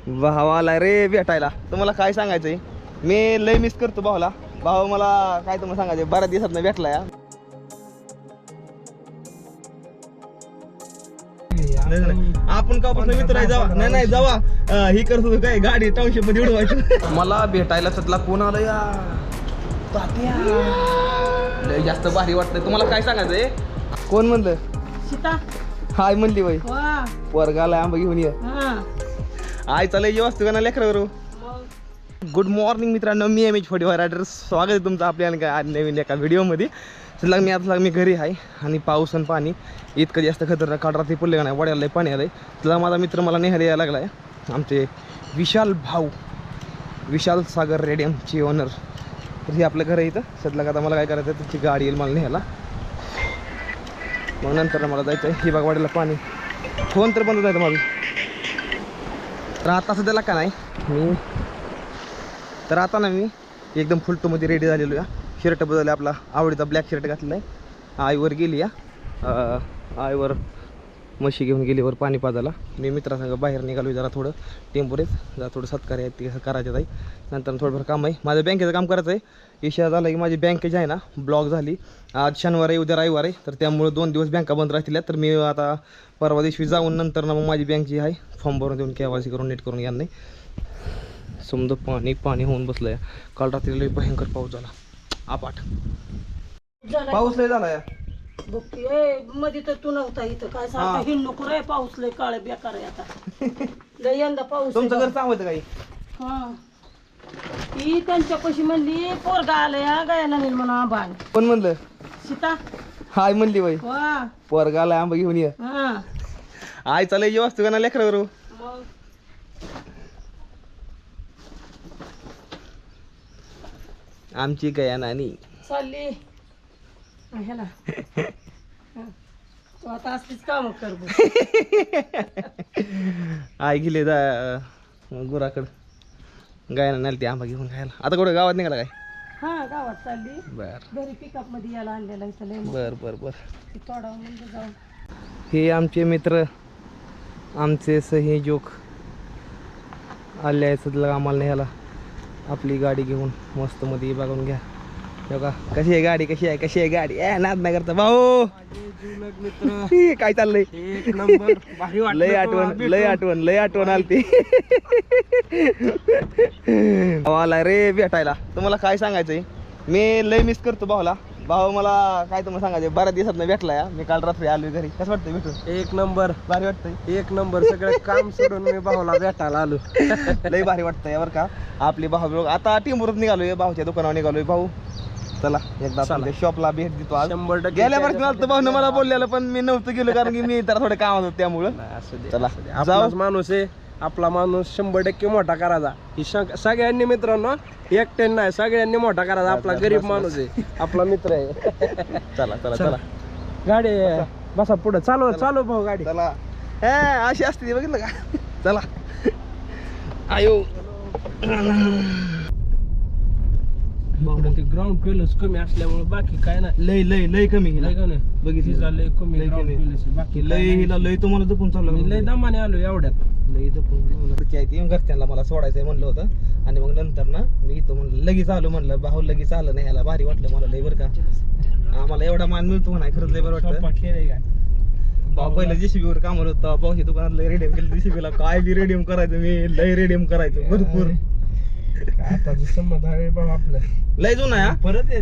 भावाला रे भेटायला. तुम्हाला काय सांगायचंय, मी लय मिस करतो भावाला. भाऊ मला काय तुम्हाला सांगायचं, बऱ्याच दिवसात भेटला या. आपण कापासून मित्र आहे, जावा नाही जावा ही करतो काय गाडी टाउनशिप मध्ये उडवायचं. मला भेटायला सतला कोण आलं या तात्या, लय जास्त भारी वाटतंय. तुम्हाला काय सांगायचंय, कोण म्हणलं सीता हाय म्हणली बाई, वा वर्गाला आंबा घेऊन ये. आय चालय जेव्हा असतो का ना लेकरावर. गुड मॉर्निंग मित्रांनो, मी MH45 रायडर. स्वागत आहे तुमचं आपल्या नवीन एका व्हिडिओमध्ये. चला मी घरी आहे आणि पाऊस आणि पाणी इतकं जास्त खतरनाक. काल रात्री पडले का नाही, वड्याला पाणी आलंय. तुला माझा मित्र मला नेहायला यायला लागला आहे, आमचे विशाल भाऊ, विशाल सागर रेडियमचे ओनर. तर हे आपलं घर आहे इथं. सध्या आता मला काय करायचं आहे, तुमची गाडी येईल मला नेहायला, मग नंतर मला जायचं आहे. ही बघ वाड्याला पाणी, फोन तर बंद जायचं माझं. तर आता सध्याला का नाही मी एकदम फुलटोमध्ये रेडी झालेलो आहे. शर्ट बदलले, आपला आवडीचा ब्लॅक शर्ट घातलेला आहे. आईवर गेली या, आईवर म्हशी घेऊन गेली वर पाणी पाजायला. मी मित्रासंग बाहेर निघालो जरा थोडं टेम्पोरेच, जरा थोडं सत्कार आहे ते करायचं आहे. नंतर थोडंफार काम आहे, माझं बँकेचं काम करायचं आहे. विषय झाला की माझी बँक जी आहे ना ब्लॉक झाली. आज शनिवार आहे, उद्या रविवार आहे, तर त्यामुळे 2 दिवस बँका बंद राहतील. तर मी आता परवा दिवशी जाऊन नंतर ना मग माझी बँक जी आहे फॉर्म भरून देऊन KYC करून नीट करून घ्या. नाही समजा पाणी होऊन बसलं आहे. काल रात्री लई भयंकर पाऊस झाला, अपाट पाऊस लय झाला. मध्ये तर तू नव्हता इथं, काय सांगता हिंड नको रे, पाऊस लय काळ बेकार आहे आता. लय यंदा पाऊस. तुमचं घर सांगत काही ती त्यांच्यापाशी म्हणली पोरगा आलंय गायला नेल म्हणून आंबा. कोण म्हणलं सीता हाय म्हणली बाई, वा पोरगाला आंबा घेऊन ये. आय चालय जेव्हा असतो का ना लेकरावर. आमची गया नानी चालली ह्याला तू आता असलीच काम कर. आई गेली गुराकड, गायना नाही ती आंबा घेऊन खायला. आता कुठं गावात निघाला काय? हा गावात चालली. बर घरी पिकअप मध्ये यायला आणलेला इथं लय बर बर बर. तोडावं म्हणजे जाऊन. हे आमचे मित्र, आमचे सहयोजक आले आहेत सध्या आम्हाला न्यायला आपली गाडी घेऊन. मस्त मध्ये बघून घ्या बघा कशी आहे गाडी, कशी आहे गाडी. नाद नाही करता भाऊ, काय चाललंय. एक नंबर भारी वाटलं. लय आठवण आलती भावाला रे भेटायला. तुम्हाला काय सांगायचंय, मी लय मिस करतो भावाला. भाऊ मला काय तुम्हाला सांगायचं, बऱ्याच दिवसात भेटला या. मी काल रात्री आलोय घरी. कसं वाटतं भेटून? एक नंबर भारी वाटतंय, एक नंबर. सगळं काम सोडून मी भाऊला भेटायला आलो. लय भारी वाटतंय बरं का. आपली भाऊ आता टिंबूरत निघालोय, भाऊच्या दुकानावर निघालोय. भाऊ चला एकदा शॉपला भेट देतो आज. 100% गेल्या वर्षी भाऊनं मला बोललेलं, पण मी नव्हतं गेलो कारण की मी तर थोडं कामात होतो त्यामुळं. चला आपलाच माणूस आहे, आपला माणूस 100% मोठा करायचा. ही सगळ्यांनी मित्रांनो, एकट्याने नाही सगळ्यांनी मोठा करायचा. आपला गरीब माणूस आहे, आपला मित्र आहे. चला चला चला गाडी बसा पुढे, चालू भाऊ गाडी. चला अशी असते ती, बघितलं का. चला आयो ते ग्राउंड क्लिअरन्स कमी असल्यामुळे बाकी काय नाही. लय कमी बघितलं लय कमी ground clearance. बाकी लय तुम्हाला जपून चाललं. मी लय दमाने आलो एवढ्यात. लय जपून घरच्यांना मला सोडायचंय म्हणलं होतं. आणि मग नंतर ना मी इथं म्हणलं लगेच आलो, म्हणलं भाऊ लगेच आलं नाही, ह्याला भारी वाटलं मला लय बरं का. आम्हाला एवढा मान मिळतो नाही, खरंच लय बरं वाटतं. भाऊ पहिलं JCB वर कामाला होता, भाऊच्या दुकानात लय रेडियम केलं. JCB ला काय बी रेडियम करायचं, मी लय रेडियम करायचो भरपूर. आता संमत आहे बाबा आपलं लय जुना आहे. परत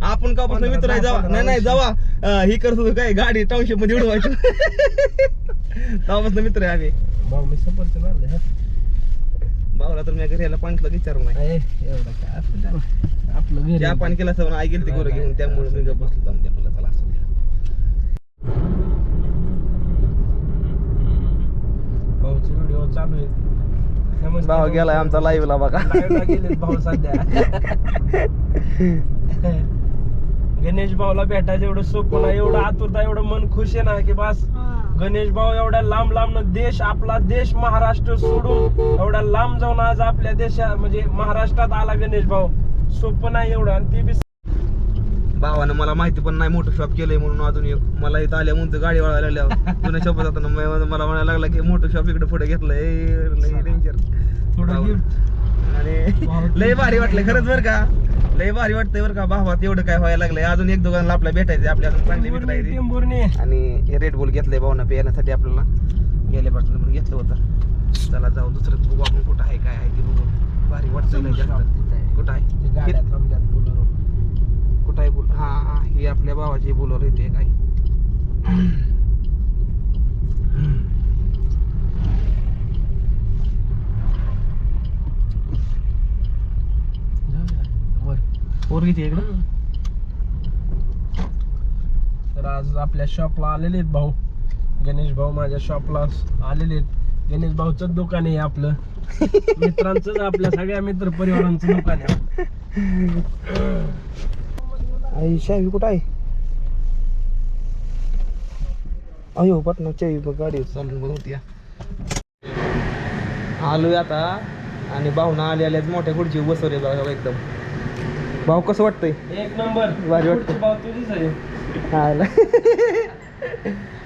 आपण कापासून मित्र आहे, जावा नाही जावा ही करतो काय गाडी टाउनशिप मध्ये उडवायचं. तेव्हापासून मित्र आहे आम्ही. भाऊ मी सफरचंद आणले. भाऊला तर मी घरी यायला पाणीला विचारू नाही, एवढं काय असं आपलं घरी चहा पाणी केला असं आई गेली गोरं घेऊन, त्यामुळे मी गप्प बसलो जाऊन. त्याला चला असं भाऊचे व्हिडिओ चालू आहेत. भाऊ गेलाय आमचा लाईव्हला बघा. गेलेत भाऊ सध्या. गणेश भाऊला भेटायचं एवढं सोपं नाही, एवढं आतुरता, एवढं मन खुश आहे ना की बस. गणेश भाऊ एवढ्या लांब लांब देश, आपला देश महाराष्ट्र सोडून एवढ्या लांब जाऊन आज आपल्या देशात म्हणजे महाराष्ट्रात आला गणेश भाऊ. सोपं नाही एवढं. आणि ते बी भावानं मला माहिती पण नाही मोठं शॉप केलंय म्हणून अजून एक मला इथं आल्या म्हणतो गाडी वळायला लागल्या जुन्या शॉप जाताना मला म्हणायला लागला की मोठं शॉप इकडे पुढे घेतलंय लय डेंजर थोडं गिफ्ट आणि लय भारी वाटलं खरंच बरं का लय भारी वाटतंय बरं का भावात एवढं काय व्हायला लागलंय अजून एक दोघांना आपल्या भेटायचं आपल्या अजून चांगली मित्र आहे टेंभुर्णी आणि हे रेड बुल घेतलंय भावना पिण्यासाठी आपल्याला गेल्यापासून म्हणून घेतलं होतं चला जाऊ दुसरं बघू आपण कुठं आहे काय आहे ते बघू भारी वाटतं लय जास्त कुठं आहे गाड्या थांबल्यात बोलेरो. कुठं आहे बुल हा ही आपल्या भावाची बुलर येते काय वर. पोरगीची इकडं तर आज आपल्या शॉपला आलेले आहेत भाऊ गणेश भाऊ माझ्या शॉपला आलेले आहेत गणेश भाऊचं दुकान आहे आपलं मित्रांचं आपल्या सगळ्या मित्र परिवारांचं दुकान आहे आई शावी कुठं आहे अयो पटना चावी बघ गाडी चालून बघ होती आलोय आता आणि भावना आल्याच मोठ्या खुर्ची बसवले बघा एकदम भाऊ कसं वाटतंय एक नंबर भारी वाटतं. भाऊ तुझीच आहे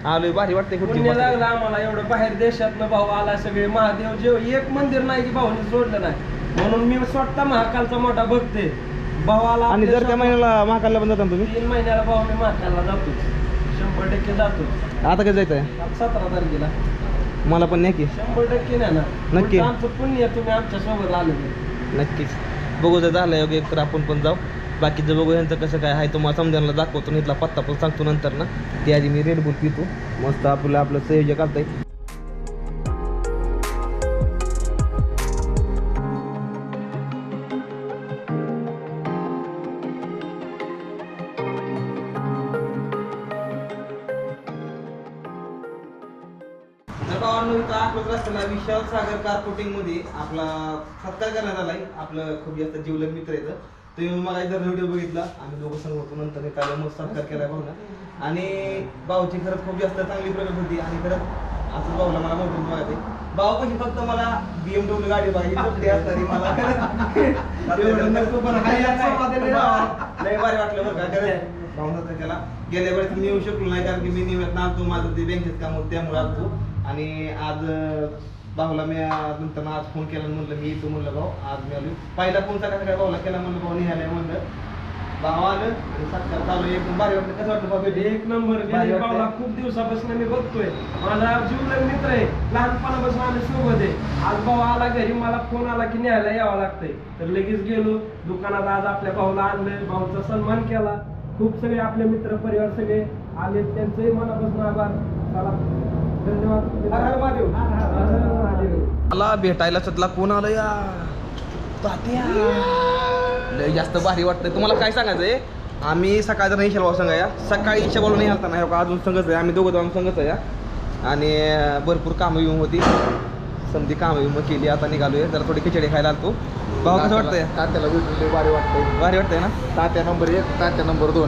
आलोय भारी वाटतंय खुर्ची पुण्य लागलं आम्हाला एवढं बाहेर देशातनं भाऊ आला सगळे महादेव जेव एक मंदिर नाही की भाऊने सोडलं नाही म्हणून मी स्वतः महाकालचा मोठा बघते भाऊ आला आणि आपल्या जर त्या महिन्याला महाकालला पण जाता ना तुम्ही 3 महिन्याला भाऊ मी महाकालला जातो 100% जातो आता कसं जायचंय 17 तारखेला मला पण नाही की 100% नाही ना नक्की. उलटं आमचं पुण्य आहे, तुम्ही आमच्या सोबत आले नक्कीच बघू जर झालं योग्य तर आपण पण जाऊ बाकीचं बघू यांचं कसं काय आहे तुम्हाला समजायला दाखवतो इथला पत्ता पण सांगतो नंतर ना ते आधी मी रेड बुल पितो मस्त आपलं संयोजक करता येईल रस्त्याला विशाल सागर कारपोर्टिंग मध्ये आपला सत्कार करण्यात आलाय आपलं खूप जास्त जीवलग मित्र येतं तुम्ही मला जर व्हिडिओ बघितला आम्ही दोघं संग होतो नंतर काल मस्त सत्कार केलाय भाऊना आणि भाऊची खरंच खूप जास्त चांगली प्रगती होती आणि खरंच असं भाऊला मला मोठं बघायचं भाऊ कशी फक्त मला BMW गाडी बघायची तरी मला लय भारी वाटलं बरं का खरंच भाऊना तर त्याला गेल्या वेळेस मी येऊ शकलो नाही कारण की मी नियमित नालतो माझं ते बँकेत काम होतं त्यामुळे आलतो आणि आज भाऊला मी नंतर आज फोन केला म्हणलं मी येतो म्हणलं भाऊ आज मी आलो पहिला फोन सकाळी भाऊला केला म्हणलं भाऊ निघालाय म्हणलं भाऊ आलं आणि सत्कार चालू एकदम भारी वाटलं कसं वाटलं भाऊ एक नंबर भारी वाटतंय. भाऊला खूप दिवसापासून मी बघतोय माझा जीवलग मित्र आहे लहानपणापासून आम्ही सोबत आहे आज भाऊ आला घरी मला फोन आला की न्यायला यावं लागतंय तर लगेच गेलो दुकानात आज आपल्या भाऊला आणलंय भाऊचा सन्मान केला खूप सगळे आपले मित्र परिवार सगळे आले त्यांचंही मनापासून आभार चला धन्यवाद हर हर महादेव. हर हर महादेव. मला भेटायला चतला कोण आलं या तात्या लय जास्त भारी वाटतंय तुम्हाला काय सांगायचंय आम्ही सकाळचा नाही भाऊ सांगा या सकाळी इशाबाला नाही आलता नाही अजून संगच आहे आम्ही दोघं जाऊन संगच आहे या आणि भरपूर कामं विम होती समधी कामं विम केली आता निघालोय जरा थोडी खिचडी खायला आलतो भाऊ कसं वाटतंय तात्याला भेटून भारी वाटतंय भारी वाटतंय ना तात्या नंबर 1 तात्या नंबर 2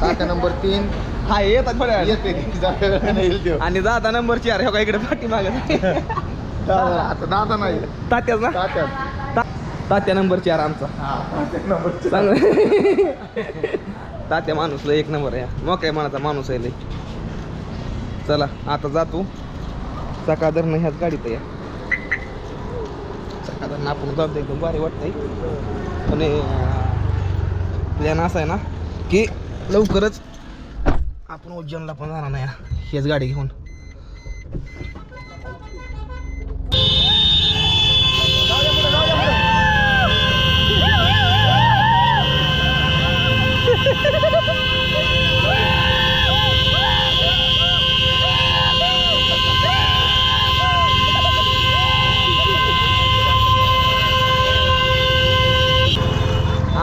तात्या नंबर 3 हा येतात थोड्या वेळात. येते आणि दादा नंबर 4 ह्या इकडे पाठी मागत आता दादा नाही तात्याच ना तात्या तात्या नंबर 4 आमचा तात्या नंबर चांगलं तात्या माणूस लय एक नंबर आहे मग काय मनाचा माणूस आहे लय चला आता जातो सकाळ धरणं ह्याच गाडीत या सकाळ धरणं आपण जातो एकदम भारी वाटतंय पण प्लॅन असा आहे ना की लवकरच आपण उज्जैनला पण जाणार नाही हेच गाडी घेऊन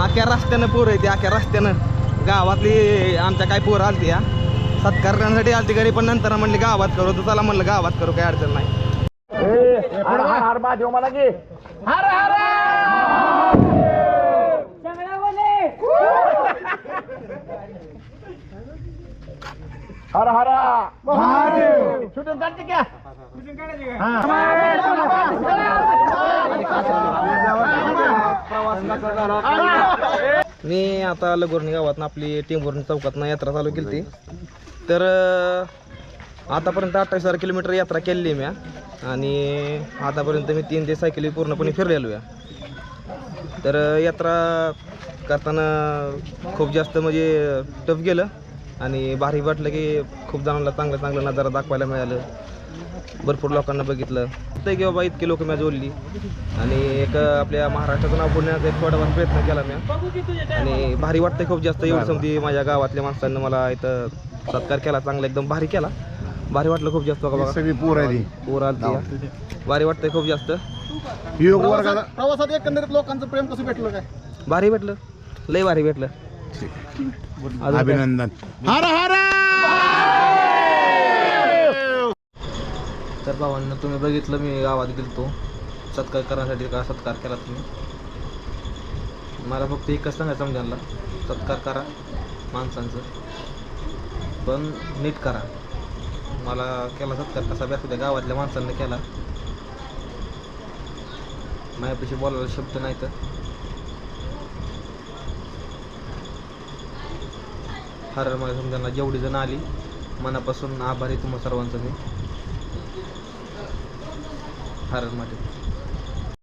आख्या रस्त्यानं पोरं येते आख्या रस्त्यानं गावातली आमच्या काय पोरं आलती या सत्कार करण्यासाठी आलती घरी पण नंतर म्हणले गावात करू तर चला म्हणलं गावात करू काही अडचण नाही हर महादेव मला घे हर हर हर हर महादेव शूटिंग काढते क्या प्रवास मी आता लगोर्णी गावातनं आपली टेंभुर्णी चौकातनं यात्रा चालू केली ती. तर आतापर्यंत 28,000 किलोमीटर यात्रा केलेली आहे मी आणि आतापर्यंत मी 3 ते 6 किलो पूर्णपणे फिरलेलो आहे. तर यात्रा करताना खूप जास्त म्हणजे टफ गेलं आणि भारी वाटलं की खूप जणांना चांगलं नजारा दाखवायला मिळालं. भरपूर लोकांना बघितलं तर की बाबा इतके लोक मी जोडली आणि एक आपल्या महाराष्ट्राचं नाव पुण्याचा एक थोडाफार प्रयत्न केला मी आणि भारी वाटतं खूप जास्त. एवढी समधी माझ्या गावातल्या माणसांनी मला इथं सत्कार केला, चांगला एकदम भारी केला. भारी वाटलं खूप जास्त बघा. सगळी पोर आहे पोर आलती, भारी वाटतंय खूप जास्त. योग वर्गाला प्रवासात एकंदरीत लोकांचं प्रेम कसं भेटलं काय? भारी भेटलं, लय भारी भेटलं. अजून काय? अभिनंदन. हर हर तर भावांना तुम्ही बघितलं मी गावात गेलतो सत्कार करण्यासाठी. का सत्कार केला तुम्ही? मला फक्त एकच सांगायचं समजायला, सत्कार करा माणसांचं पण नीट करा. मला केला सत्कार कसा बी असू द्या, गावातल्या माणसांना केला. माझ्यापाशी बोलायला शब्द नाही तर हर मला समजायला जेवढी जण आली मनापासून आभारी तुम्हा सर्वांचं मी. हर मध्ये